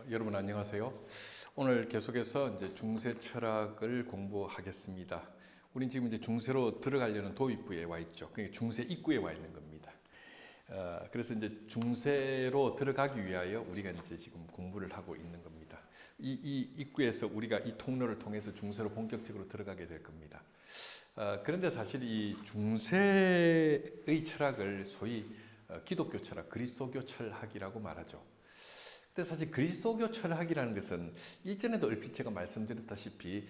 여러분 안녕하세요. 오늘 계속해서 이제 중세 철학을 공부하겠습니다. 우린 지금 이제 중세로 들어가려는 도입부에 와 있죠. 그게 중세 입구에 와 있는 겁니다. 그래서 이제 중세로 들어가기 위하여 우리가 이제 지금 공부를 하고 있는 겁니다. 이 입구에서 우리가 이 통로를 통해서 중세로 본격적으로 들어가게 될 겁니다. 그런데 사실 이 중세의 철학을 소위 기독교 철학, 그리스도교 철학이라고 말하죠. 근데 사실 그리스도교 철학이라는 것은 일전에도 얼핏 제가 말씀드렸다시피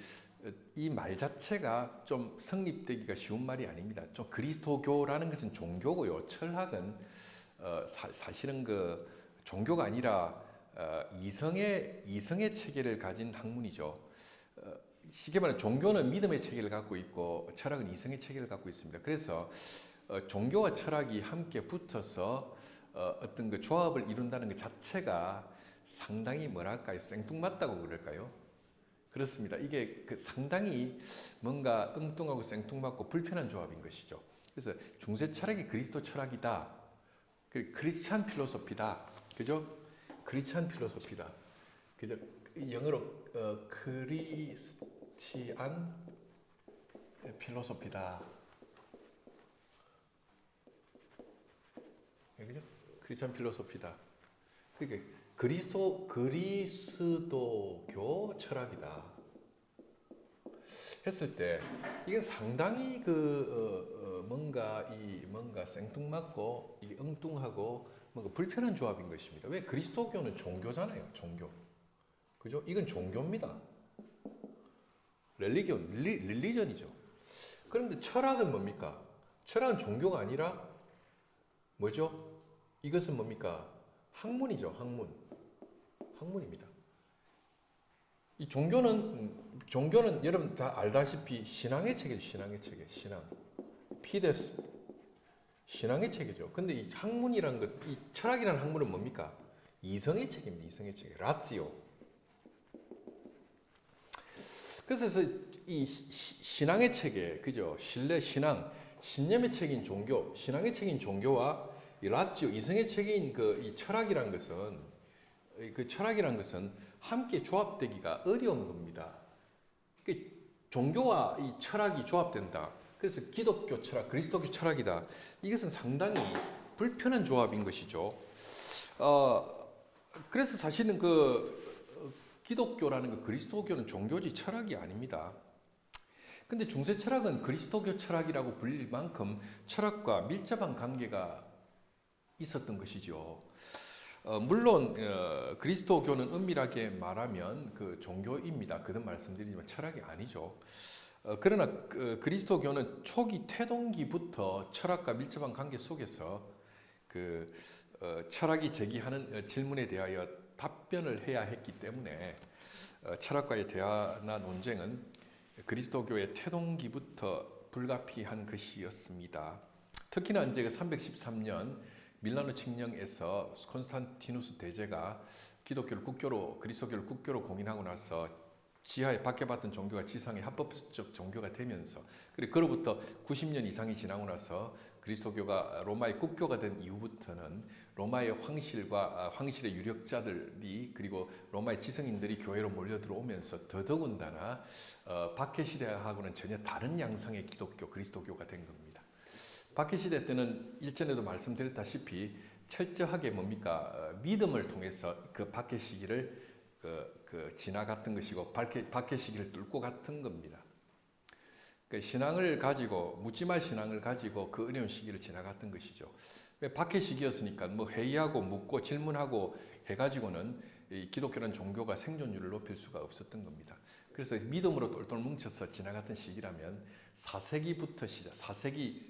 이 말 자체가 좀 성립되기가 쉬운 말이 아닙니다. 좀 그리스도교라는 것은 종교고요. 철학은 사실은 그 종교가 아니라 이성의 체계를 가진 학문이죠. 쉽게 말하면 종교는 믿음의 체계를 갖고 있고 철학은 이성의 체계를 갖고 있습니다. 그래서 종교와 철학이 함께 붙어서 어떤 그 조합을 이룬다는 것 자체가 상당히 뭐랄까요? 생뚱맞다고 그럴까요? 그렇습니다. 이게 그 상당히 뭔가 엉뚱하고 생뚱맞고 불편한 조합인 것이죠. 그래서 중세 철학이 그리스도 철학이다. 크리스찬 필로소피다. 그죠? 크리스찬 필로소피다. 그죠? 영어로 크리스티안 필로소피다. 그죠? 크리스찬 필로소피다. 그러니까 그리스도교 철학이다 했을 때 이게 상당히 뭔가 생뚱맞고 이게 엉뚱하고 뭔가 불편한 조합인 것입니다. 왜? 그리스도교는 종교잖아요. 종교. 그죠? 이건 종교입니다. 릴리전이죠. 그런데 철학은 뭡니까? 철학은 종교가 아니라 뭐죠? 이것은 뭡니까? 학문이죠. 학문입니다. 이 종교는 여러분 다 알다시피 신앙의 체계죠. 신앙의 체계. 피데스. 신앙의 체계죠. 근데 이 학문이란 것, 이 철학이라는 학문은 뭡니까? 이성의 체계입니다. 이성의 체계. 라티오. 그래서 이 신앙의 체계, 그죠? 신념의 체계인 종교, 신앙의 체계인 종교와 이 라티오, 이성의 체계인 이 철학이란 것은 함께 조합되기가 어려운 겁니다. 종교와 이 철학이 조합된다. 그래서 기독교 철학, 그리스도교 철학이다. 이것은 상당히 불편한 조합인 것이죠. 그래서 사실은 기독교라는 그리스도교는 종교지 철학이 아닙니다. 근데 중세 철학은 그리스도교 철학이라고 불릴 만큼 철학과 밀접한 관계가 있었던 것이죠. 물론 그리스도교는 엄밀하게 말하면 그 종교입니다. 거듭 말씀드리지만 철학이 아니죠. 그러나 그리스도교는 초기 태동기부터 철학과 밀접한 관계 속에서 철학이 제기하는 질문에 대하여 답변을 해야 했기 때문에 철학과의 대화나 논쟁은 그리스도교의 태동기부터 불가피한 것이었습니다. 특히나 이제 313년 밀라노 칙령에서 콘스탄티누스 대제가 그리스도교를 국교로 공인하고 나서 지하에 박해받던 종교가 지상의 합법적 종교가 되면서 그로부터 90년 이상이 지나고 나서 그리스도교가 로마의 국교가 된 이후부터는 로마의 황실의 유력자들이 그리고 로마의 지성인들이 교회로 몰려들어오면서 더더군다나 박해시대하고는 전혀 다른 양상의 그리스도교가 된 겁니다. 박해시대 때는 일전에도 말씀드렸다시피 철저하게 믿음을 통해서 그 박해 시기를 지나갔던 것이고 박해 시기를 뚫고 갔던 겁니다. 신앙을 가지고 묻지마 신앙을 가지고 그 어려운 시기를 지나갔던 것이죠. 왜? 박해 시기였으니까 회의하고 묻고 질문하고 해가지고는 이 기독교라는 종교가 생존율을 높일 수가 없었던 겁니다. 그래서 믿음으로 똘똘 뭉쳐서 지나갔던 시기라면 4세기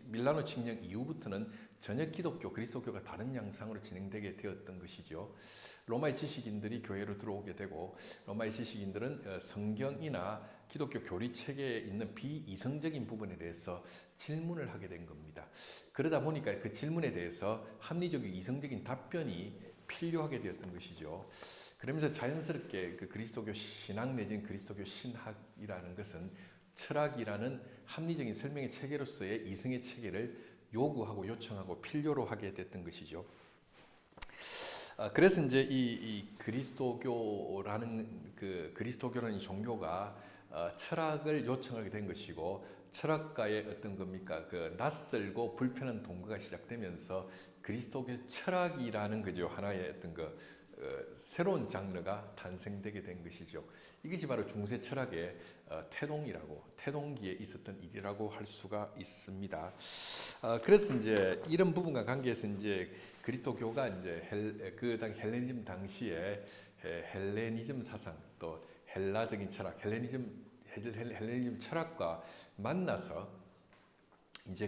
밀라노 칙령 이후부터는 전혀 그리스도교가 다른 양상으로 진행되게 되었던 것이죠. 로마의 지식인들이 교회로 들어오게 되고 로마의 지식인들은 성경이나 기독교 교리 체계에 있는 비이성적인 부분에 대해서 질문을 하게 된 겁니다. 그러다 보니까 그 질문에 대해서 합리적이고 이성적인 답변이 필요하게 되었던 것이죠. 그러면서 자연스럽게 그 그리스도교 신학 내지는 그리스도교 신학이라는 것은 철학이라는 합리적인 설명의 체계로서의 이성의 체계를 요구하고 요청하고 필요로 하게 됐던 것이죠. 그래서 이제 이 그리스도교라는 그리스도교라는 이 종교가 철학을 요청하게 된 것이고 철학가의 어떤 겁니까 그 낯설고 불편한 동거가 시작되면서 그리스도교 철학이라는 그죠 하나의 어떤 새로운 장르가 탄생되게 된 것이죠. 이것이 바로 중세 철학의 태동기에 있었던 일이라고 할 수가 있습니다. 그래서 이제 이런 부분과 관계해서 이제 그리스도교가 이제 헬레니즘 당시에 헬레니즘 사상 또 헬라적인 철학, 헬레니즘 철학과 만나서 이제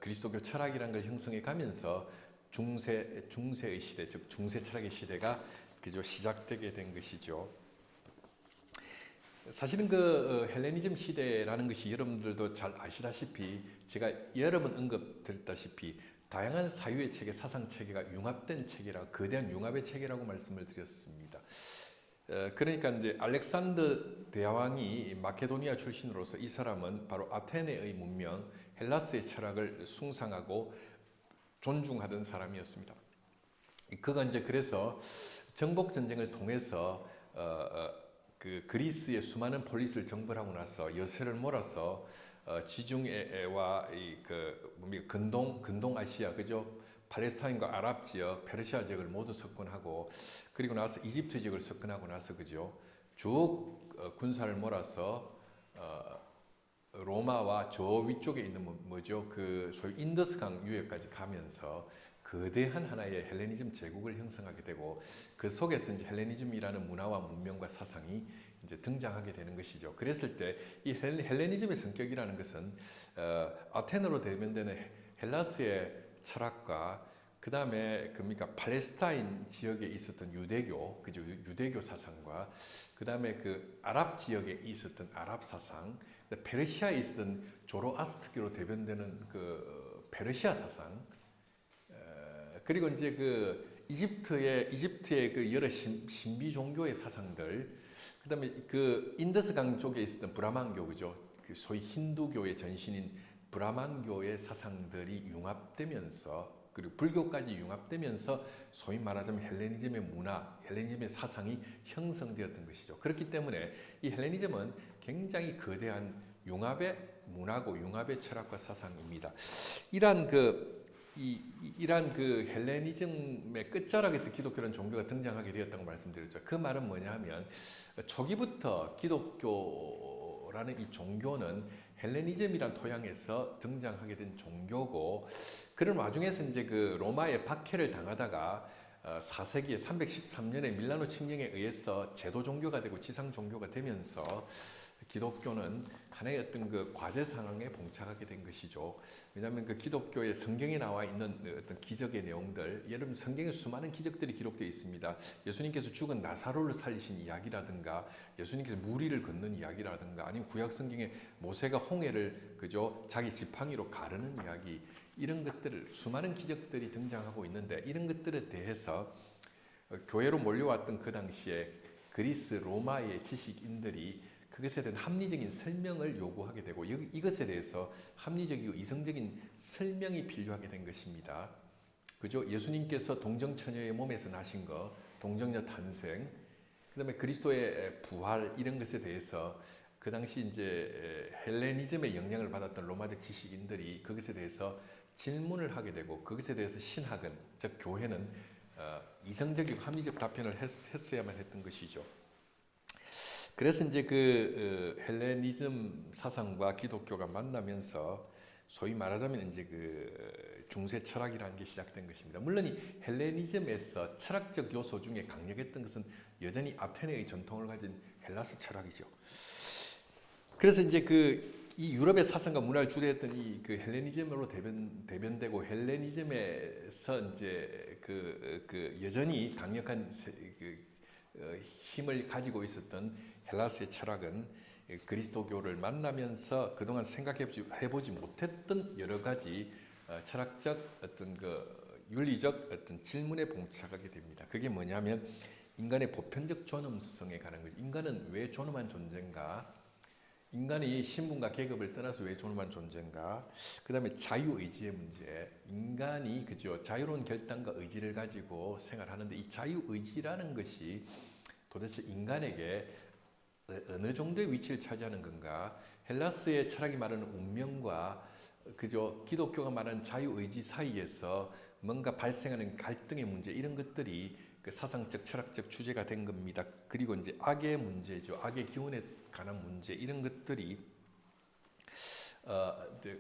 그리스도교 철학이라는 걸 형성해 가면서 중세의 시대, 즉 중세 철학의 시대가 그저 시작되게 된 것이죠. 사실은 헬레니즘 시대라는 것이 여러분들도 잘 아시다시피 제가 여러 번 언급드렸다시피 다양한 사유의 체계, 사상 체계가 융합된 체계라 거대한 융합의 체계라고 말씀을 드렸습니다. 그러니까 이제 알렉산더 대왕이 마케도니아 출신으로서 이 사람은 바로 아테네의 문명, 헬라스의 철학을 숭상하고 존중하던 사람이었습니다. 그가 이제 그래서 정복 전쟁을 통해서 그리스의 수많은 폴리스를 정벌하고 나서 여세를 몰아서 지중해와 근동 아시아 그죠? 팔레스타인과 아랍 지역, 페르시아 지역을 모두 석권하고 그리고 나서 이집트 지역을 석권하고 나서 그죠? 쭉 군사를 몰아서 로마와 저 위쪽에 있는 뭐죠? 그 소위 인더스강 유역까지 가면서 거대한 하나의 헬레니즘 제국을 형성하게 되고 그 속에서 이제 헬레니즘이라는 문화와 문명과 사상이 이제 등장하게 되는 것이죠. 그랬을 때 이 헬레니즘의 성격이라는 것은 아테네로 대변되는 헬라스의 철학과 그 다음에 팔레스타인 지역에 있었던 유대교, 그죠? 유대교 사상과 그 다음에 그 아랍 지역에 있었던 아랍 사상, 페르시아에 있었던 조로아스트교로 대변되는 그 페르시아 사상, 그리고 이제 이집트의 그 여러 신비 종교의 사상들, 그다음에 그 인더스강 쪽에 있었던 브라만교 그죠? 그 소위 힌두교의 전신인 브라만교의 사상들이 융합되면서 그리고 불교까지 융합되면서 소위 말하자면 헬레니즘의 문화, 헬레니즘의 사상이 형성되었던 것이죠. 그렇기 때문에 이 헬레니즘은 굉장히 거대한 융합의 문화고 융합의 철학과 사상입니다. 이러한 헬레니즘의 끝자락에서 기독교라는 종교가 등장하게 되었다고 말씀드렸죠. 그 말은 뭐냐 하면 초기부터 기독교라는 이 종교는 헬레니즘이란 토양에서 등장하게 된 종교고 그런 와중에서 이제 로마의 박해를 당하다가 4세기에 313년에 밀라노 칙령에 의해서 제도 종교가 되고 지상 종교가 되면서 기독교는 하나의 어떤 과제 상황에 봉착하게 된 것이죠. 왜냐하면 기독교의 성경에 나와 있는 어떤 기적의 내용들, 여러분 성경에 수많은 기적들이 기록되어 있습니다. 예수님께서 죽은 나사로를 살리신 이야기라든가, 예수님께서 무리를 걷는 이야기라든가, 아니면 구약 성경에 모세가 홍해를 그죠 자기 지팡이로 가르는 이야기, 이런 것들을 수많은 기적들이 등장하고 있는데 이런 것들에 대해서 교회로 몰려왔던 그 당시에 그리스 로마의 지식인들이 그것에 대한 합리적인 설명을 요구하게 되고 이것에 대해서 합리적이고 이성적인 설명이 필요하게 된 것입니다. 그죠? 예수님께서 동정처녀의 몸에서 나신 것, 동정녀 탄생, 그다음에 그리스도의 부활 이런 것에 대해서 그 당시 이제 헬레니즘의 영향을 받았던 로마적 지식인들이 그것에 대해서 질문을 하게 되고 그것에 대해서 신학은 즉 교회는 이성적이고 합리적 답변을 했어야만 했던 것이죠. 그래서 이제 헬레니즘 사상과 기독교가 만나면서 소위 말하자면 이제 중세 철학이라는 게 시작된 것입니다. 물론 이 헬레니즘에서 철학적 요소 중에 강력했던 것은 여전히 아테네의 전통을 가진 헬라스 철학이죠. 그래서 이제 이 유럽의 사상과 문화를 주도했던 이 헬레니즘으로 대변되고 헬레니즘에서 이제 여전히 강력한 힘을 가지고 있었던 헬라스의 철학은 그리스도교를 만나면서 그동안 생각해보지 못했던 여러 가지 철학적 어떤 윤리적 어떤 질문에 봉착하게 됩니다. 그게 뭐냐면 인간의 보편적 존엄성에 관한 거죠. 인간은 왜 존엄한 존재인가? 인간이 신분과 계급을 떠나서 왜 존엄한 존재인가? 그 다음에 자유의지의 문제. 인간이 그죠 자유로운 결단과 의지를 가지고 생활하는데 이 자유의지라는 것이 도대체 인간에게 어느 정도의 위치를 차지하는 건가? 헬라스의 철학이 말하는 운명과 그죠 기독교가 말하는 자유의지 사이에서 뭔가 발생하는 갈등의 문제 이런 것들이 그 사상적 철학적 주제가 된 겁니다. 그리고 이제 악의 문제죠. 악의 기운에 관한 문제 이런 것들이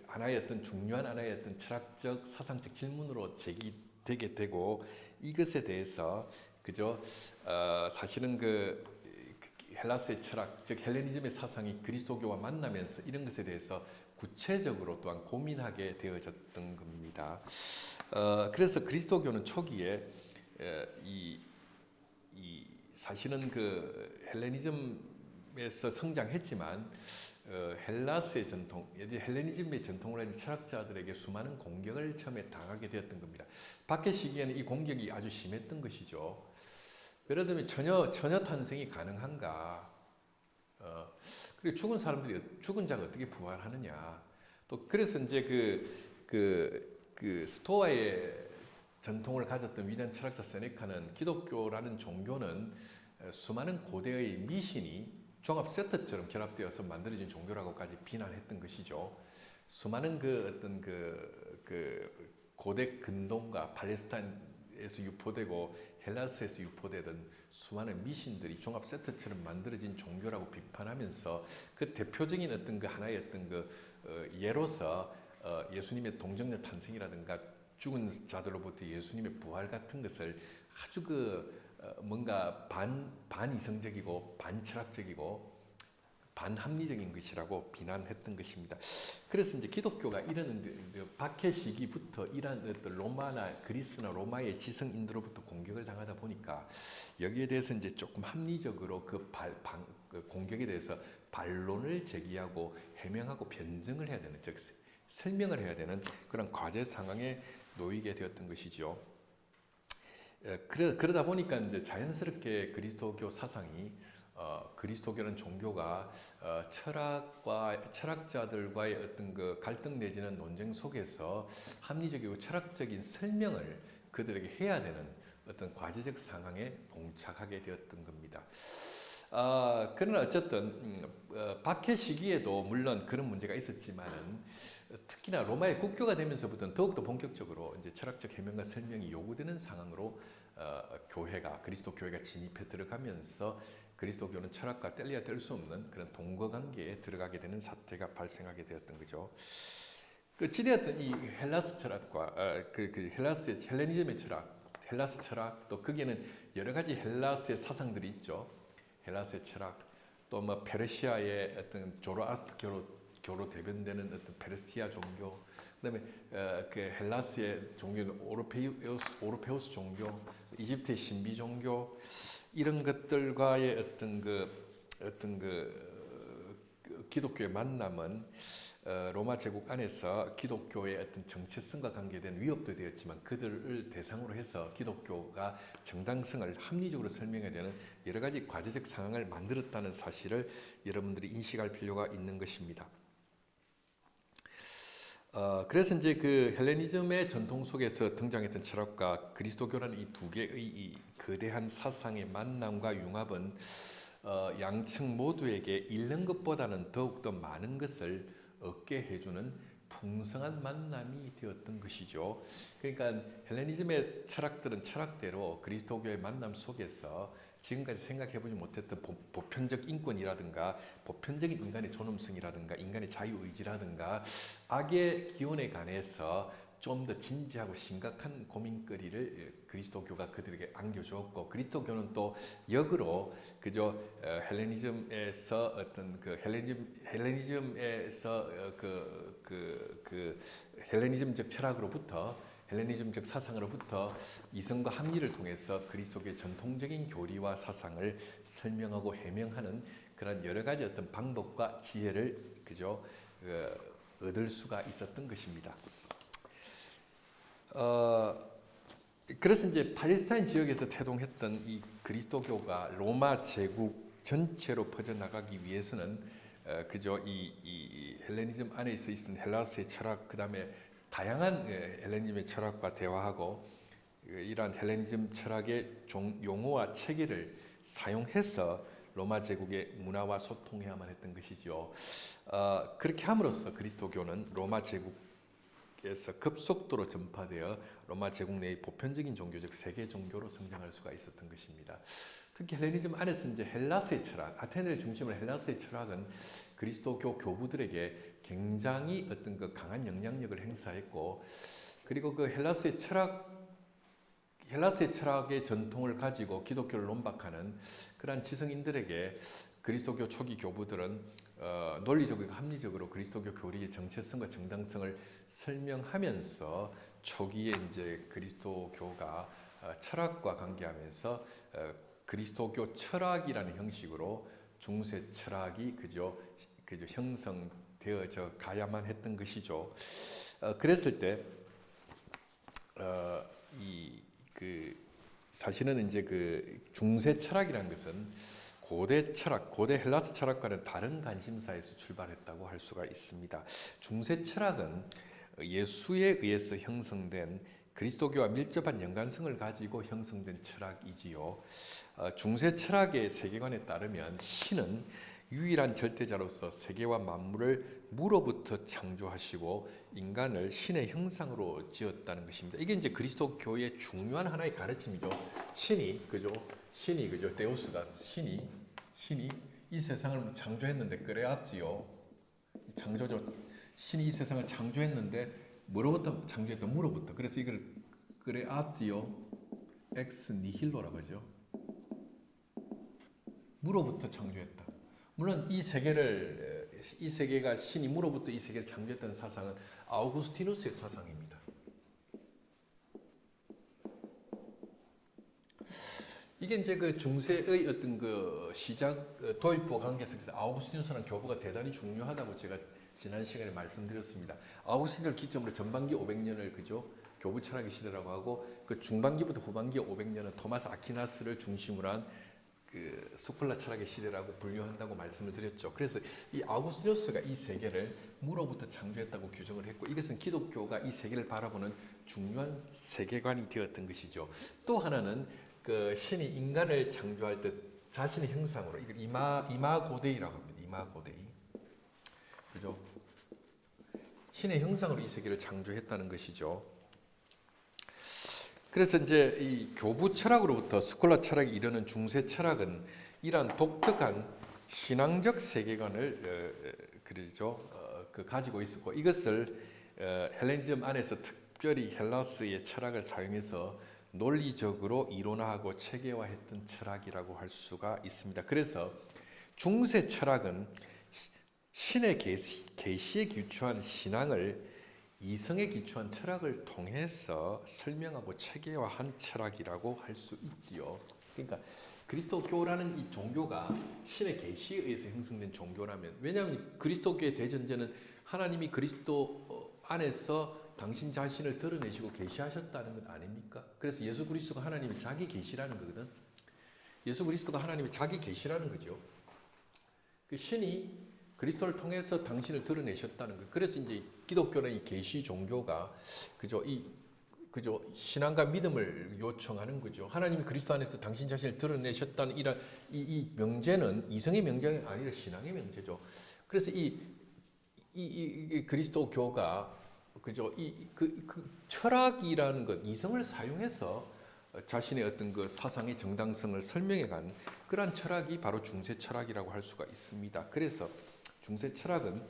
하나의 어떤 중요한 하나의 어떤 철학적 사상적 질문으로 제기되게 되고 이것에 대해서 그죠 사실은 그 헬라스의 철학 즉 헬레니즘의 사상이 그리스도교와 만나면서 이런 것에 대해서 구체적으로 또한 고민하게 되어졌던 겁니다. 그래서 그리스도교는 초기에 이 사실은 그 헬레니즘에서 성장했지만 헬라스의 전통, 헬레니즘의 전통을 가진 철학자들에게 수많은 공격을 처음에 당하게 되었던 겁니다. 박해 시기에는 이 공격이 아주 심했던 것이죠. 그러다면 처녀 탄생이 가능한가? 그리고 죽은 자가 어떻게 부활하느냐? 또 그래서 이제 그 스토아의 전통을 가졌던 위대한 철학자 세네카는 기독교라는 종교는 수많은 고대의 미신이 종합 세트처럼 결합되어서 만들어진 종교라고까지 비난했던 것이죠. 수많은 그 어떤 그 고대 근동과 팔레스타인에서 유포되고 헬라스에서 유포되던 수많은 미신들이 종합 세트처럼 만들어진 종교라고 비판하면서 그 대표적인 어떤 그 하나의 어떤 그 예로서 예수님의 동정녀 탄생이라든가 죽은 자들로부터 예수님의 부활 같은 것을 아주 뭔가 반이성적이고 반철학적이고 반합리적인 것이라고 비난했던 것입니다. 그래서 이제 기독교가 이런 박해 시기부터 이런 어떤 로마나 그리스나 로마의 지성인들로부터 공격을 당하다 보니까 여기에 대해서 이제 조금 합리적으로 그 공격에 대해서 반론을 제기하고 해명하고 변증을 해야 되는 즉 설명을 해야 되는 그런 과제 상황에 놓이게 되었던 것이죠. 그러다 보니까 이제 자연스럽게 그리스도교 사상이 그리스도교는 종교가 철학자들과의 어떤 그 갈등 내지는 논쟁 속에서 합리적이고 철학적인 설명을 그들에게 해야 되는 어떤 과제적 상황에 봉착하게 되었던 겁니다. 그러나 어쨌든 박해 시기에도 물론 그런 문제가 있었지만은 특히나 로마의 국교가 되면서부터는 더욱더 본격적으로 이제 철학적 해명과 설명이 요구되는 상황으로 그리스도 교회가 진입해 들어가면서 그리스도교는 철학과 뗄래야 뗄 수 없는 그런 동거관계에 들어가게 되는 사태가 발생하게 되었던 거죠. 그 지대했던 이 헬라스 철학과 헬라스의 헬레니즘의 철학, 헬라스 철학 또 거기에는 여러 가지 헬라스의 사상들이 있죠. 헬라스의 철학 또 뭐 페르시아의 어떤 조로아스트교로 대변되는 어떤 페르시아 종교, 그다음에 그 헬라스의 종교는 오르페우스 종교, 이집트의 신비 종교 이런 것들과의 어떤 기독교의 만남은 로마 제국 안에서 기독교의 어떤 정체성과 관계된 위협도 되었지만 그들을 대상으로 해서 기독교가 정당성을 합리적으로 설명해야 되는 여러 가지 과제적 상황을 만들었다는 사실을 여러분들이 인식할 필요가 있는 것입니다. 그래서 이제 그 헬레니즘의 전통 속에서 등장했던 철학과 그리스도교라는 이 두 개의 이 거대한 사상의 만남과 융합은 양측 모두에게 잃는 것보다는 더욱더 많은 것을 얻게 해주는 풍성한 만남이 되었던 것이죠. 그러니까 헬레니즘의 철학들은 철학대로 그리스도교의 만남 속에서 지금까지 생각해보지 못했던 보편적 인권이라든가 보편적인 인간의 존엄성이라든가 인간의 자유의지라든가 악의 기원에 관해서 좀 더 진지하고 심각한 고민거리를 그리스도교가 그들에게 안겨주었고 그리스도교는 또 역으로 그저 헬레니즘에서 어떤 그 헬레니즘에서 헬레니즘적 철학으로부터 헬레니즘적 사상으로부터 이성과 합리를 통해서 그리스도교의 전통적인 교리와 사상을 설명하고 해명하는 그런 여러 가지 어떤 방법과 지혜를 그저 얻을 수가 있었던 것입니다. 그래서 이제 팔레스타인 지역에서 태동했던 이 그리스도교가 로마 제국 전체로 퍼져나가기 위해서는 그죠? 이 헬레니즘 안에 있었던 헬라스의 철학, 그다음에 다양한 헬레니즘의 철학과 대화하고 이러한 헬레니즘 철학의 용어와 체계를 사용해서 로마 제국의 문화와 소통해야만 했던 것이죠. 그렇게 함으로써 그리스도교는 로마 제국에서 급속도로 전파되어 로마 제국 내의 보편적인 종교, 즉 세계 종교로 성장할 수가 있었던 것입니다. 특히 헬레니즘 안에서 이제 헬라스의 철학, 아테네를 중심으로 헬라스의 철학은 그리스도교 교부들에게 굉장히 어떤 그 강한 영향력을 행사했고, 그리고 그 헬라스의 철학의 전통을 가지고 기독교를 논박하는 그러한 지성인들에게 그리스도교 초기 교부들은 논리적이고 합리적으로 그리스도교 교리의 정체성과 정당성을 설명하면서 초기에 이제 그리스도교가 철학과 관계하면서 그리스도교 철학이라는 형식으로 중세 철학이 그저 형성되어져 가야만 했던 것이죠. 그랬을 때 사실은 이제 그 중세 철학이라는 것은 고대 철학, 고대 헬라스 철학과는 다른 관심사에서 출발했다고 할 수가 있습니다. 중세 철학은 예수에 의해서 형성된 그리스도교와 밀접한 연관성을 가지고 형성된 철학이지요. 중세 철학의 세계관에 따르면 신은 유일한 절대자로서 세계와 만물을 무로부터 창조하시고 인간을 신의 형상으로 지었다는 것입니다. 이게 이제 그리스도교의 중요한 하나의 가르침이죠. 신이 데우스가 신이 이 세상을 창조했는데 그래야지요. 창조죠. 신이 이 세상을 창조했는데 뭐로부터 창조했다? 무로부터. 그래서 이걸 그래야지요. 엑스 니힐로라고 하죠. 무로부터 창조했다. 물론 이 세계가 신이 무로부터 이 세계를 창조했다는 사상은 아우구스티누스의 사상입니다. 이게 이제 그 중세의 어떤 그 시작 도입부 관계 속에서 아우구스티누스라는 교부가 대단히 중요하다고 제가 지난 시간에 말씀드렸습니다. 아우구스티누스를 기점으로 전반기 500년을 그죠? 교부 철학의 시대라고 하고 그 중반기부터 후반기 500년은 토마스 아퀴나스를 중심으로 한 그 스콜라 철학의 시대라고 분류한다고 말씀을 드렸죠. 그래서 이 아우구스티누스가 이 세계를 무로부터 창조했다고 규정을 했고, 이것은 기독교가 이 세계를 바라보는 중요한 세계관이 되었던 것이죠. 또 하나는 그 신이 인간을 창조할 때 자신의 형상으로, 이걸 이마고데이라고 합니다. 이마고데이, 그죠? 신의 형상으로 이 세계를 창조했다는 것이죠. 그래서 이제 이 교부 철학으로부터 스콜라 철학이 이르는 중세 철학은 이러한 독특한 신앙적 세계관을 가지고 있었고, 이것을 헬레니즘 안에서 특별히 헬라스의 철학을 사용해서 논리적으로 이론화하고 체계화했던 철학이라고 할 수가 있습니다. 그래서 중세 철학은 신의 계시에 기초한 신앙을 이성에 기초한 철학을 통해서 설명하고 체계화한 철학이라고 할 수 있지요. 그러니까 그리스도교라는 이 종교가 신의 계시에 의해서 형성된 종교라면, 왜냐하면 그리스도교의 대전제는 하나님이 그리스도 안에서 당신 자신을 드러내시고 계시하셨다는 것 아닙니까? 그래서 예수 그리스도가 하나님의 자기 계시라는 거거든. 예수 그리스도가 하나님의 자기 계시라는 거죠. 그 신이 그리스도를 통해서 당신을 드러내셨다는 것. 그래서 이제 기독교는 이 계시 종교가 그저 신앙과 믿음을 요청하는 거죠. 하나님이 그리스도 안에서 당신 자신을 드러내셨다는 이런 이 명제는 이성의 명제가 아니라 신앙의 명제죠. 그래서 이 그리스도교가 그죠? 그 철학이라는 것, 이성을 사용해서 자신의 어떤 그 사상의 정당성을 설명해간 그러한 철학이 바로 중세 철학이라고 할 수가 있습니다. 그래서 중세 철학은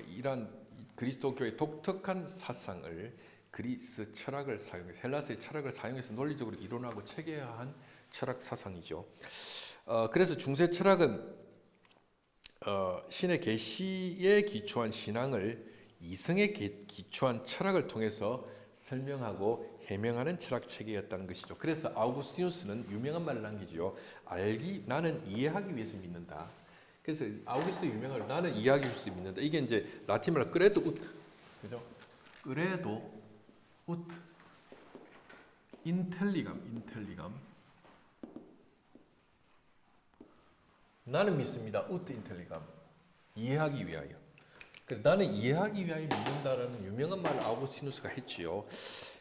이러한 그리스도교의 독특한 사상을 그리스 철학을 사용해서, 헬라스의 철학을 사용해서 논리적으로 이론하고 체계화한 철학 사상이죠. 그래서 중세 철학은 신의 계시에 기초한 신앙을 이성에 기초한 철학을 통해서 설명하고 해명하는 철학 체계였다는 것이죠. 그래서 아우구스티누스는 유명한 말을 남기죠. 나는 이해하기 위해서 믿는다. 그래서 아우구스도 유명한 나는 이해하기 위해서 믿는다. 이게 이제 라틴 말로 크레도 우트, 그죠? 크레도 우트, 인텔리감. 나는 믿습니다. 우트 인텔리감. 이해하기 위하여. 나는 이해하기 위하여 믿는다라는 유명한 말을 아우구스티누스가 했지요.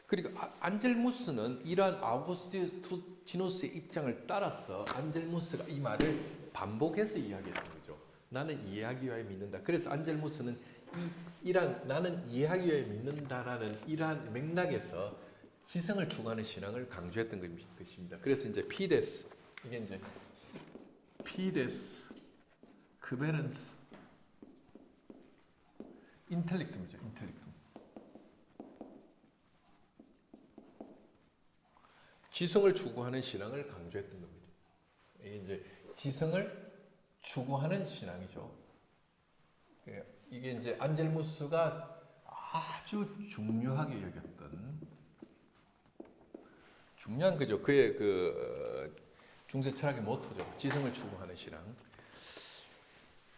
그리고 안젤무스는 이러한 아우구스티누스의 입장을 따라서 안젤무스가 이 말을 반복해서 이야기했던 거죠. 나는 이해하기 위하여 믿는다. 그래서 안젤무스는 이러한 나는 이해하기 위하여 믿는다라는 이러한 맥락에서 지성을 추구하는 신앙을 강조했던 것입니다. 그래서 이제 피데스, 이게 이제 피데스, 크베렌스, 인텔렉툼이죠. 인텔렉툼. 지성을 추구하는 신앙을 강조했던 겁니다. 이게 이제 지성을 추구하는 신앙이죠. 이게 이제 안젤무스가 아주 중요하게 여겼던 중요한 거죠. 그의 중세 철학의 모토죠. 지성을 추구하는 신앙.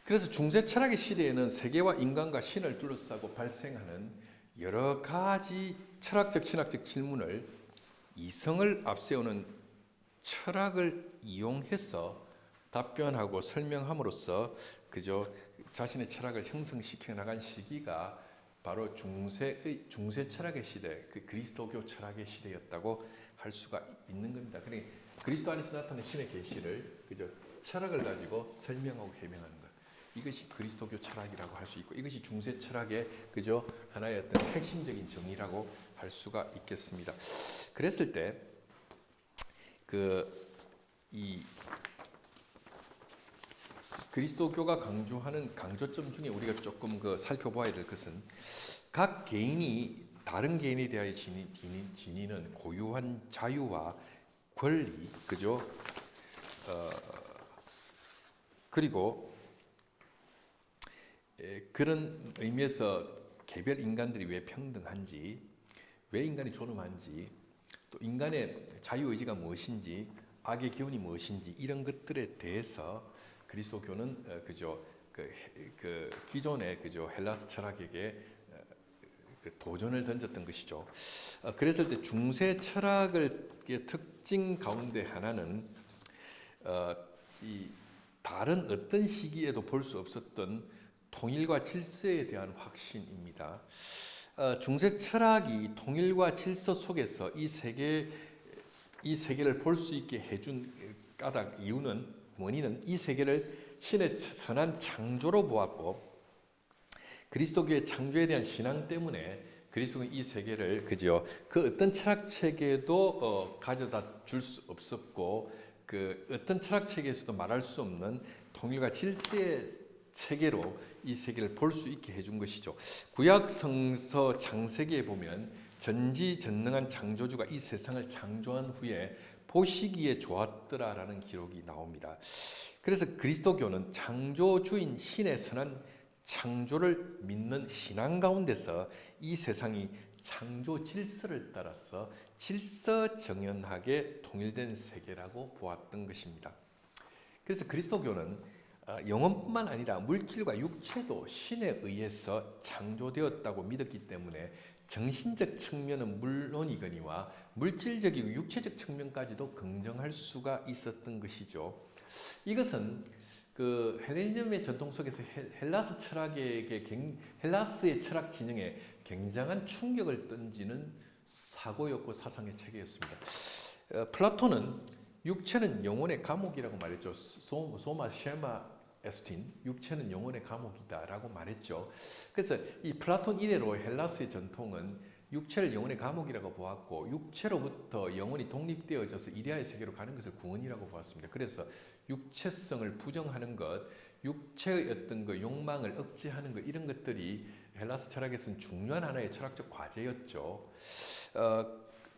그래서 중세 철학의 시대에는 세계와 인간과 신을 둘러싸고 발생하는 여러 가지 철학적, 신학적 질문을 이성을 앞세우는 철학을 이용해서 답변하고 설명함으로써 그저 자신의 철학을 형성시켜 나간 시기가 바로 중세 철학의 시대, 그 그리스도교 철학의 시대였다고 할 수가 있는 겁니다. 그러니까 그리스도 안에서 나타나는 신의 계시를 그저 철학을 가지고 설명하고 해명하는 것. 이것이 그리스도교 철학이라고 할 수 있고, 이것이 중세 철학의 그저 하나의 어떤 핵심적인 정의라고 할 수가 있겠습니다. 그랬을 때 이 그리스도교가 강조하는 강조점 중에 우리가 조금 살펴봐야 될 것은 각 개인이 다른 개인에 대하여 지니는 고유한 자유와 권리, 그죠? 그리고 그런 의미에서 개별 인간들이 왜 평등한지, 왜 인간이 존엄한지, 또 인간의 자유의지가 무엇인지, 악의 기운이 무엇인지 이런 것들에 대해서 그리스도교는 그저 기존의 그저 헬라스 철학에게 도전을 던졌던 것이죠. 그랬을 때 중세 철학의 특징 가운데 하나는 이 다른 어떤 시기에도 볼 수 없었던 통일과 질서에 대한 확신입니다. 중세 철학이 통일과 질서 속에서 이 세계를 볼 수 있게 해준 원인은 이 세계를 신의 선한 창조로 보았고, 그리스도교의 창조에 대한 신앙 때문에 그리스도는 이 세계를 그저 그 어떤 철학책에도 가져다 줄 수 없었고, 그 어떤 철학책에서도 말할 수 없는 통일과 질서의 체계로 이 세계를 볼 수 있게 해준 것이죠. 구약 성서 창세기에 보면 전지전능한 창조주가 이 세상을 창조한 후에 보시기에 좋았더라라는 기록이 나옵니다. 그래서 그리스도교는 창조주인 신의 선한 창조를 믿는 신앙 가운데서 이 세상이 창조 질서를 따라서 질서정연하게 통일된 세계라고 보았던 것입니다. 그래서 그리스도교는 영혼뿐만 아니라 물질과 육체도 신에 의해서 창조되었다고 믿었기 때문에 정신적 측면은 물론이거니와 물질적이고 육체적 측면까지도 긍정할 수가 있었던 것이죠. 이것은 헬레니즘의 전통 속에서 헬라스 철학에게 헬라스의 철학 진영에 굉장한 충격을 던지는 사고였고 사상의 체계였습니다. 플라톤은 육체는 영혼의 감옥이라고 말했죠. 소마 쉐마 에스틴, 육체는 영혼의 감옥이다라고 말했죠. 그래서 이 플라톤 이래로 헬라스의 전통은 육체를 영혼의 감옥이라고 보았고, 육체로부터 영혼이 독립되어져서 이데아의 세계로 가는 것을 구원이라고 보았습니다. 그래서 육체성을 부정하는 것, 육체의 어떤 욕망을 억제하는 것, 이런 것들이 헬라스 철학에서는 중요한 하나의 철학적 과제였죠.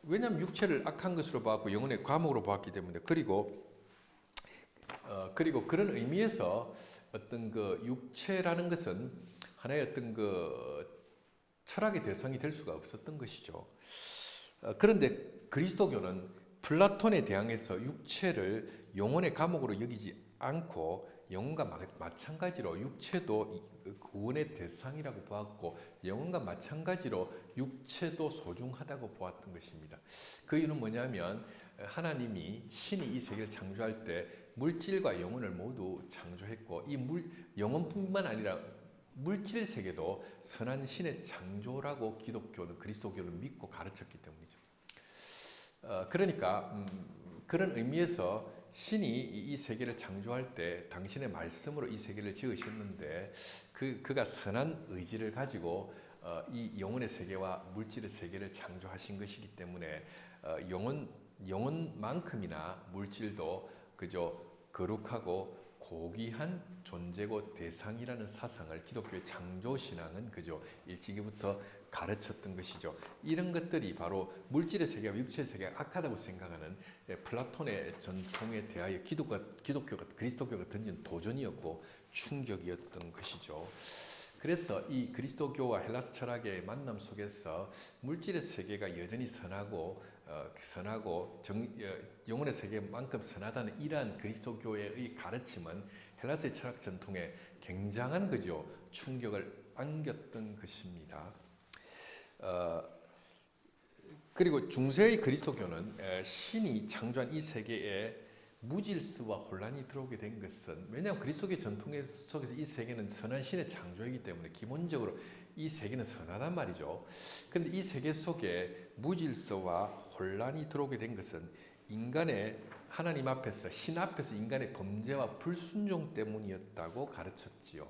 왜냐하면 육체를 악한 것으로 보았고 영혼의 감옥으로 보았기 때문에. 그리고 그런 의미에서 어떤 육체라는 것은 하나의 어떤 철학의 대상이 될 수가 없었던 것이죠. 그런데 그리스도교는 플라톤에 대항해서 육체를 영혼의 감옥으로 여기지 않고 영혼과 마찬가지로 육체도 구원의 대상이라고 보았고 영혼과 마찬가지로 육체도 소중하다고 보았던 것입니다. 그 이유는 뭐냐면 하나님이 신이 이 세계를 창조할 때 물질과 영혼을 모두 창조했고 이 영혼뿐만 아니라 물질 세계도 선한 신의 창조라고 기독교는 그리스도교는 믿고 가르쳤기 때문이죠. 그러니까 그런 의미에서 신이 이 세계를 창조할 때 당신의 말씀으로 이 세계를 지으셨는데 그가 선한 의지를 가지고 이 영혼의 세계와 물질의 세계를 창조하신 것이기 때문에 영혼만큼이나 물질도 그저 거룩하고 고귀한 존재고 대상이라는 사상을 기독교의 창조신앙은 그저 일찍이부터 가르쳤던 것이죠. 이런 것들이 바로 물질의 세계와 육체의 세계가 악하다고 생각하는 플라톤의 전통에 대하여 기독교가 그리스도교가 던진 도전이었고 충격이었던 것이죠. 그래서 이 그리스도교와 헬라스 철학의 만남 속에서 물질의 세계가 여전히 선하고 영혼의 세계만큼 선하다는 이러한 그리스도교의 가르침은 헬라스의 철학 전통에 굉장한 그죠 충격을 안겼던 것입니다. 그리고 중세의 그리스도교는 신이 창조한 이 세계에 무질서와 혼란이 들어오게 된 것은 왜냐하면 그리스도교 전통 속에서 이 세계는 선한 신의 창조이기 때문에 기본적으로 이 세계는 선하단 말이죠. 그런데 이 세계 속에 무질서와 혼란이 들어오게 된 것은 인간의 하나님 앞에서 신 앞에서 인간의 범죄와 불순종 때문이었다고 가르쳤지요.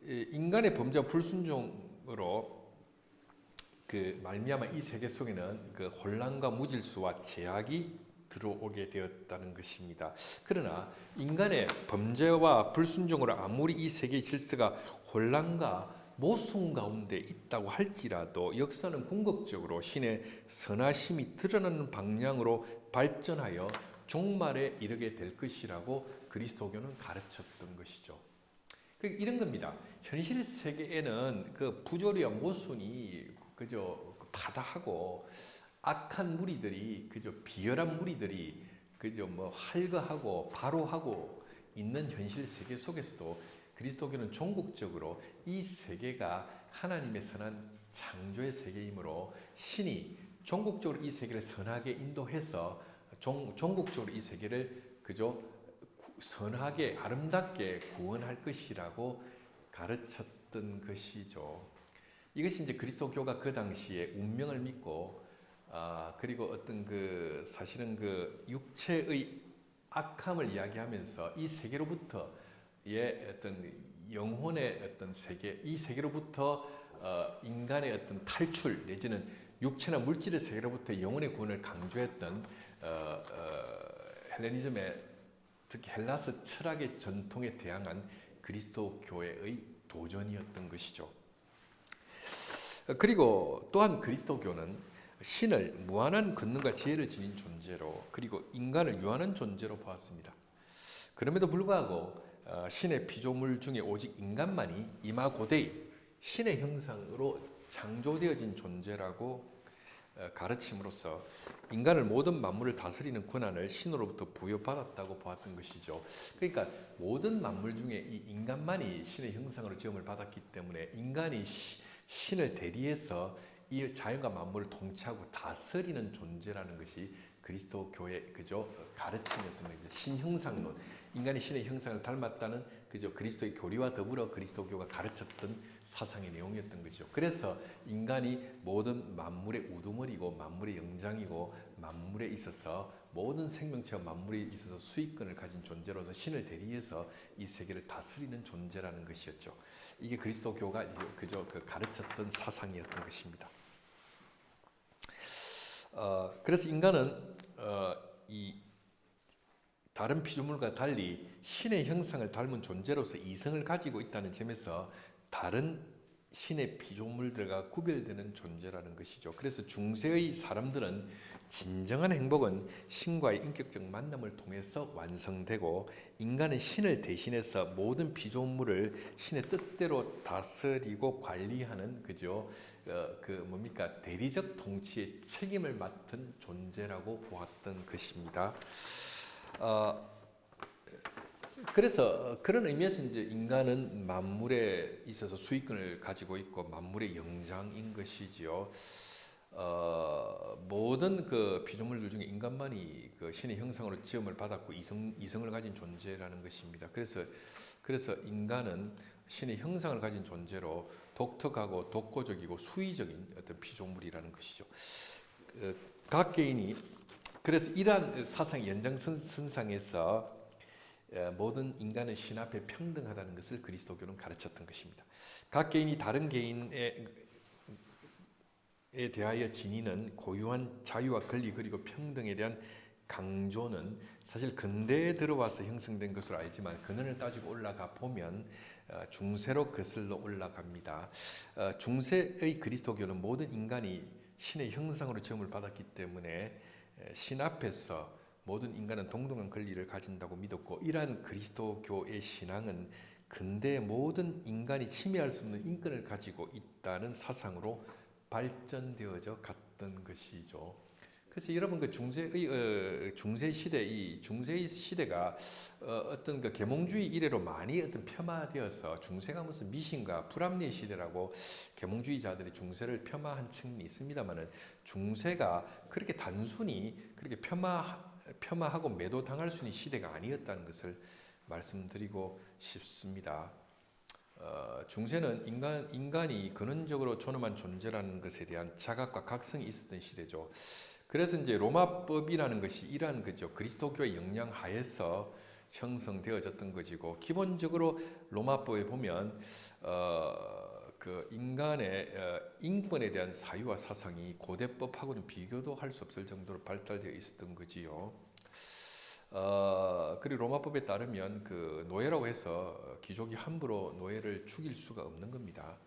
인간의 범죄와 불순종으로 말미암아 이 세계 속에는 그 혼란과 무질서와 제약이 들어오게 되었다는 것입니다. 그러나 인간의 범죄와 불순종으로 아무리 이 세계의 질서가 혼란과 모순 가운데 있다고 할지라도 역사는 궁극적으로 신의 선하심이 드러나는 방향으로 발전하여 종말에 이르게 될 것이라고 그리스도교는 가르쳤던 것이죠. 이런 겁니다. 현실 세계에는 그 부조리와 모순이 그저 바다하고 악한 무리들이 그저 비열한 무리들이 그저 활거하고 바로하고 있는 현실 세계 속에서도 그리스도교는 종국적으로 이 세계가 하나님의 선한 창조의 세계이므로 신이 종국적으로 이 세계를 선하게 인도해서 종국적으로 이 세계를 그저 선하게 아름답게 구원할 것이라고 가르쳤던 것이죠. 이것이 이제 그리스도교가 그 당시에 운명을 믿고 그리고 어떤 사실은 육체의 악함을 이야기하면서 이 세계로부터의 어떤 영혼의 어떤 세계, 이 세계로부터 인간의 어떤 탈출 내지는 육체나 물질의 세계로부터 영혼의 구원을 강조했던 헬레니즘의 특히 헬라스 철학의 전통에 대항한 그리스도교회의 도전이었던 것이죠. 그리고 또한 그리스도교는 신을 무한한 권능과 지혜를 지닌 존재로 그리고 인간을 유한한 존재로 보았습니다. 그럼에도 불구하고 신의 피조물 중에 오직 인간만이 이마고데이 신의 형상으로 창조되어진 존재라고 가르침으로써 인간을 모든 만물을 다스리는 권한을 신으로부터 부여받았다고 보았던 것이죠. 그러니까 모든 만물 중에 이 인간만이 신의 형상으로 지음을 받았기 때문에 인간이 신을 대리해서 이 자연과 만물을 통치하고 다스리는 존재라는 것이 그리스도교의 가르침이었던 거죠. 신형상론, 인간이 신의 형상을 닮았다는 그리스도의 교리와 더불어 그리스도교가 가르쳤던 사상의 내용이었던 거죠. 그래서 인간이 모든 만물의 우두머리고 만물의 영장이고 만물에 있어서 모든 생명체와 만물에 있어서 수익권을 가진 존재로서 신을 대리해서 이 세계를 다스리는 존재라는 것이었죠. 이게 그리스도교가 가르쳤던 사상이었던 것입니다. 그래서 인간은 이 다른 피조물과 달리 신의 형상을 닮은 존재로서 이성을 가지고 있다는 점에서 다른 신의 피조물들과 구별되는 존재라는 것이죠. 그래서 중세의 사람들은 진정한 행복은 신과의 인격적 만남을 통해서 완성되고 인간은 신을 대신해서 모든 피조물을 신의 뜻대로 다스리고 관리하는 대리적 통치의 책임을 맡은 존재라고 보았던 것입니다. 그래서 그런 의미에서 이제 인간은 만물에 있어서 수익권을 가지고 있고 만물의 영장인 것이지요. 모든 그 피조물들 중에 인간만이 그 신의 형상으로 지음을 받았고 이성을 가진 존재라는 것입니다. 그래서 인간은 신의 형상을 가진 존재로 독특하고 독보적이고 수위적인 어떤 피조물이라는 것이죠. 각 개인이 그래서 이러한 사상 연장선상에서 모든 인간은 신 앞에 평등하다는 것을 그리스도교는 가르쳤던 것입니다. 각 개인이 다른 개인에 대하여 지니는 고유한 자유와 권리 그리고 평등에 대한 강조는 사실 근대에 들어와서 형성된 것으로 알지만 근원을 따지고 올라가 보면 중세로 거슬러 올라갑니다. 중세의 그리스도교는 모든 인간이 신의 형상으로 지음을 받았기 때문에 신 앞에서 모든 인간은 동등한 권리를 가진다고 믿었고, 이러한 그리스도교의 신앙은 근대의 모든 인간이 침해할 수 없는 인권을 가지고 있다는 사상으로 발전되어져 갔던 것이죠. 그래서 여러분 그 중세 시대가 어떤 그 계몽주의 이래로 많이 어떤 폄하되어서 중세가 무슨 미신과 불합리의 시대라고 계몽주의자들이 중세를 폄하한 측면이 있습니다만은 중세가 그렇게 단순히 그렇게 폄하하고 매도당할 수 있는 시대가 아니었다는 것을 말씀드리고 싶습니다. 중세는 인간이 근원적으로 존엄한 존재라는 것에 대한 자각과 각성이 있었던 시대죠. 그래서 이제 로마법이라는 것이 이러한 거죠. 그리스도교의 영향 하에서 형성되어졌던 것이고, 기본적으로 로마법에 보면 그 인간의 인권에 대한 사유와 사상이 고대법하고는 비교도 할 수 없을 정도로 발달되어 있었던 거지요. 그리고 로마법에 따르면 그 노예라고 해서 귀족이 함부로 노예를 죽일 수가 없는 겁니다.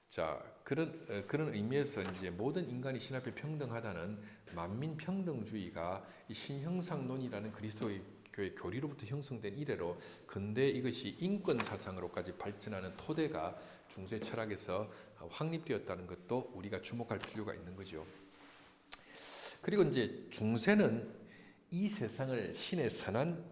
자, 그런 의미에서 이제 모든 인간이 신 앞에 평등하다는 만민 평등주의가 이 신형상론이라는 그리스도의 교회 교리로부터 형성된 이래로 근대 이것이 인권 사상으로까지 발전하는 토대가 중세 철학에서 확립되었다는 것도 우리가 주목할 필요가 있는 거죠. 그리고 이제 중세는 이 세상을 신의 선한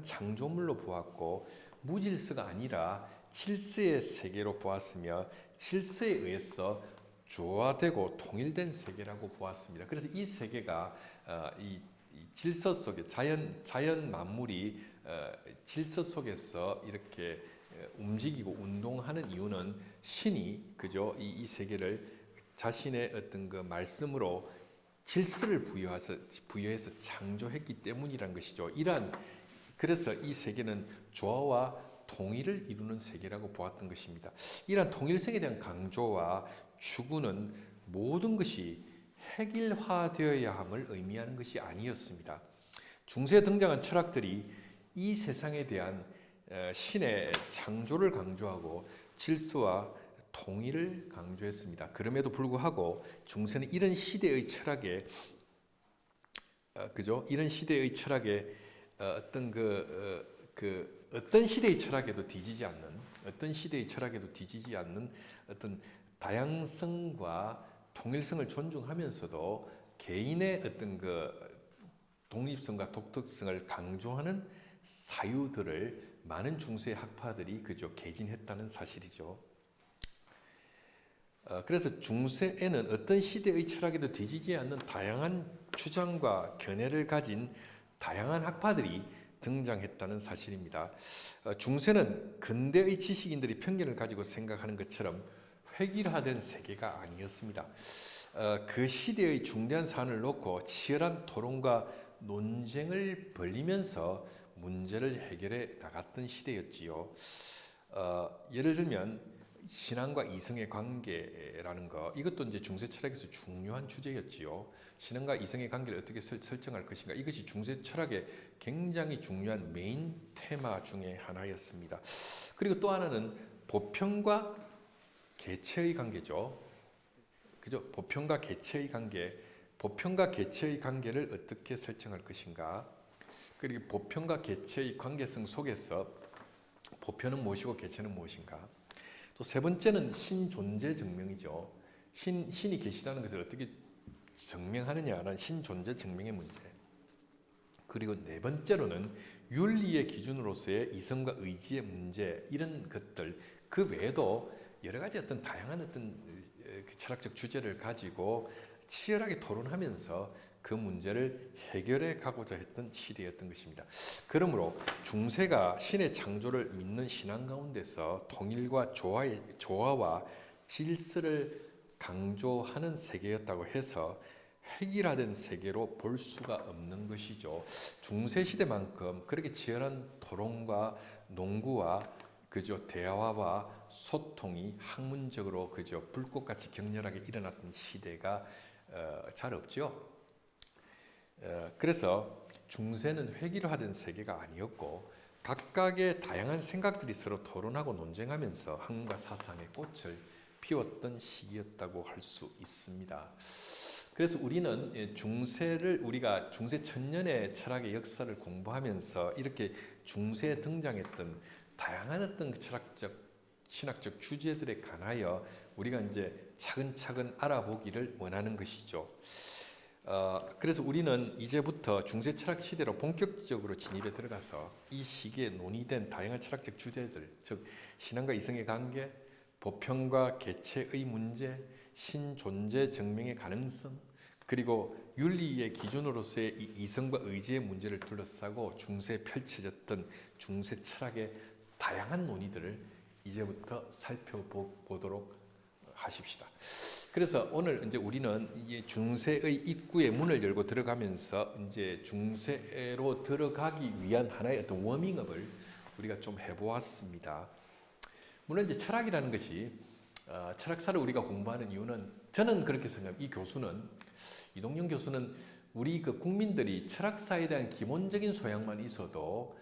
창조물로 보았고 무질서가 아니라 질서의 세계로 보았으며 질서에 의해서 조화되고 통일된 세계라고 보았습니다. 그래서 이 세계가 이 질서 속에 자연 만물이 질서 속에서 이렇게 움직이고 운동하는 이유는 신이 그죠 이 세계를 자신의 어떤 그 말씀으로 질서를 부여해서 창조했기 때문이란 것이죠. 그래서 이 세계는 조화와 통일을 이루는 세계라고 보았던 것입니다. 이러한 통일성에 대한 강조와 추구는 모든 것이 획일화되어야 함을 의미하는 것이 아니었습니다. 중세에 등장한 철학들이 이 세상에 대한 신의 창조를 강조하고 질서와 통일을 강조했습니다. 그럼에도 불구하고 중세는 이런 시대의 철학에 어떤 시대의 철학에도 뒤지지 않는 어떤 다양성과 통일성을 존중하면서도 개인의 어떤 그 독립성과 독특성을 강조하는 사유들을 많은 중세 학파들이 그저 개진했다는 사실이죠. 그래서 중세에는 어떤 시대의 철학에도 뒤지지 않는 다양한 주장과 견해를 가진 다양한 학파들이 등장했다는 사실입니다. 중세는 근대의 지식인들이 편견을 가지고 생각하는 것처럼 획일화된 세계가 아니었습니다. 그 시대의 중대한 사안을 놓고 치열한 토론과 논쟁을 벌이면서 문제를 해결해 나갔던 시대였지요. 예를 들면 신앙과 이성의 관계라는 거, 이것도 이제 중세 철학에서 중요한 주제였지요. 신앙과 이성의 관계를 어떻게 설정할 것인가, 이것이 중세 철학의 굉장히 중요한 메인 테마 중에 하나였습니다. 그리고 또 하나는 보편과 개체의 관계죠. 그죠? 보편과 개체의 관계를 어떻게 설정할 것인가. 그리고 보편과 개체의 관계성 속에서 보편은 무엇이고 개체는 무엇인가. 또 세 번째는 신존재 증명이죠. 신이 계시다는 것을 어떻게 증명하느냐는 신존재 증명의 문제. 그리고 네 번째로는 윤리의 기준으로서의 이성과 의지의 문제, 이런 것들, 그 외에도 여러 가지 어떤 다양한 어떤 철학적 주제를 가지고 치열하게 토론하면서 그 문제를 해결해 가고자 했던 시대였던 것입니다. 그러므로 중세가 신의 창조를 믿는 신앙 가운데서 통일과 조화와 질서를 강조하는 세계였다고 해서 획일화된 세계로 볼 수가 없는 것이죠. 중세 시대만큼 그렇게 치열한 토론과 농구와 대화와 소통이 학문적으로 불꽃같이 격렬하게 일어났던 시대가 잘 없죠. 그래서 중세는 획일화된 세계가 아니었고 각각의 다양한 생각들이 서로 토론하고 논쟁하면서 학문과 사상의 꽃을 피웠던 시기였다고 할 수 있습니다. 그래서 우리는 우리가 중세 천년의 철학의 역사를 공부하면서 이렇게 중세에 등장했던 다양한 어떤 철학적, 신학적 주제들에 관하여 우리가 이제 차근차근 알아보기를 원하는 것이죠. 그래서 우리는 이제부터 중세 철학 시대로 본격적으로 진입에 들어가서 이 시기에 논의된 다양한 철학적 주제들, 즉 신앙과 이성의 관계, 보편과 개체의 문제, 신존재 증명의 가능성, 그리고 윤리의 기준으로서의 이성과 의지의 문제를 둘러싸고 중세에 펼쳐졌던 중세 철학의 다양한 논의들을 이제부터 살펴보도록 하십시다. 그래서 오늘 이제 우리는 이 중세의 입구의 문을 열고 들어가면서 이제 중세로 들어가기 위한 하나의 어떤 워밍업을 우리가 좀 해보았습니다. 물론 이제 철학이라는 것이 철학사를 우리가 공부하는 이유는, 저는 그렇게 생각합니다. 이동영 교수는 우리 국민들이 철학사에 대한 기본적인 소양만 있어도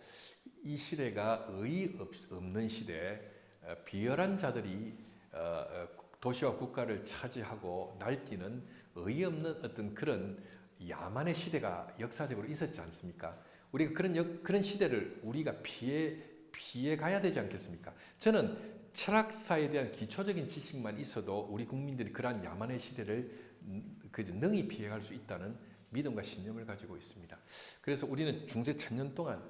이 시대가 의의 없는 시대, 비열한 자들이 도시와 국가를 차지하고 날뛰는 의의 없는 어떤 그런 야만의 시대가 역사적으로 있었지 않습니까? 우리가 그런 시대를 우리가 피해 가야 되지 않겠습니까? 저는 철학사에 대한 기초적인 지식만 있어도 우리 국민들이 그러한 야만의 시대를 능히 피해갈 수 있다는 믿음과 신념을 가지고 있습니다. 그래서 우리는 중세 천년 동안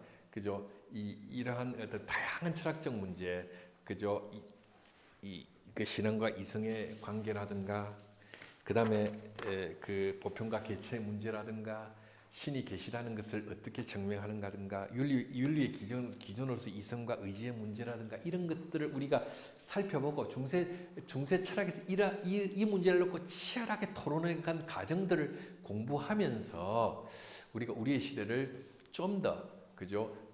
이러한 어떤 다양한 철학적 문제, 그 신앙과 이성의 관계라든가, 그 다음에 그 보편과 개체의 문제라든가, 신이 계시다는 것을 어떻게 증명하는가든가, 윤리의 기준으로서 이성과 의지의 문제라든가, 이런 것들을 우리가 살펴보고 중세 철학에서 이 문제를 놓고 치열하게 토론해간 과정들을 공부하면서 우리가 우리의 시대를 좀 더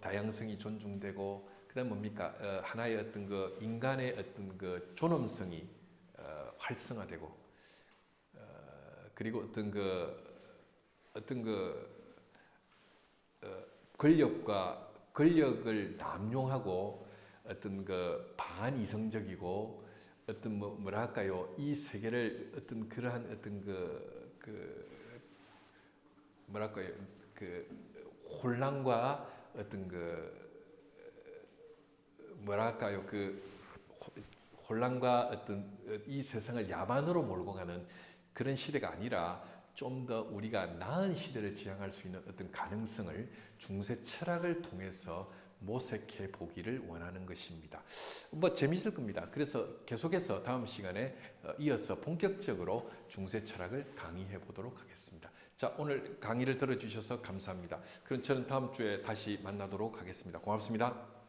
다양성이 존중되고, 그다음 뭡니까, 하나의 어떤 인간의 어떤 존엄성이 활성화되고, 그리고 권력을 남용하고 어떤 반이성적이고 어떤 이 세계를 어떤 그러한 어떤 혼란과 어떤 혼란과 어떤 이 세상을 야만으로 몰고 가는 그런 시대가 아니라 좀 더 우리가 나은 시대를 지향할 수 있는 어떤 가능성을 중세 철학을 통해서 모색해 보기를 원하는 것입니다. 재미있을 겁니다. 그래서 계속해서 다음 시간에 이어서 본격적으로 중세 철학을 강의해 보도록 하겠습니다. 자, 오늘 강의를 들어주셔서 감사합니다. 그럼 저는 다음 주에 다시 만나도록 하겠습니다. 고맙습니다.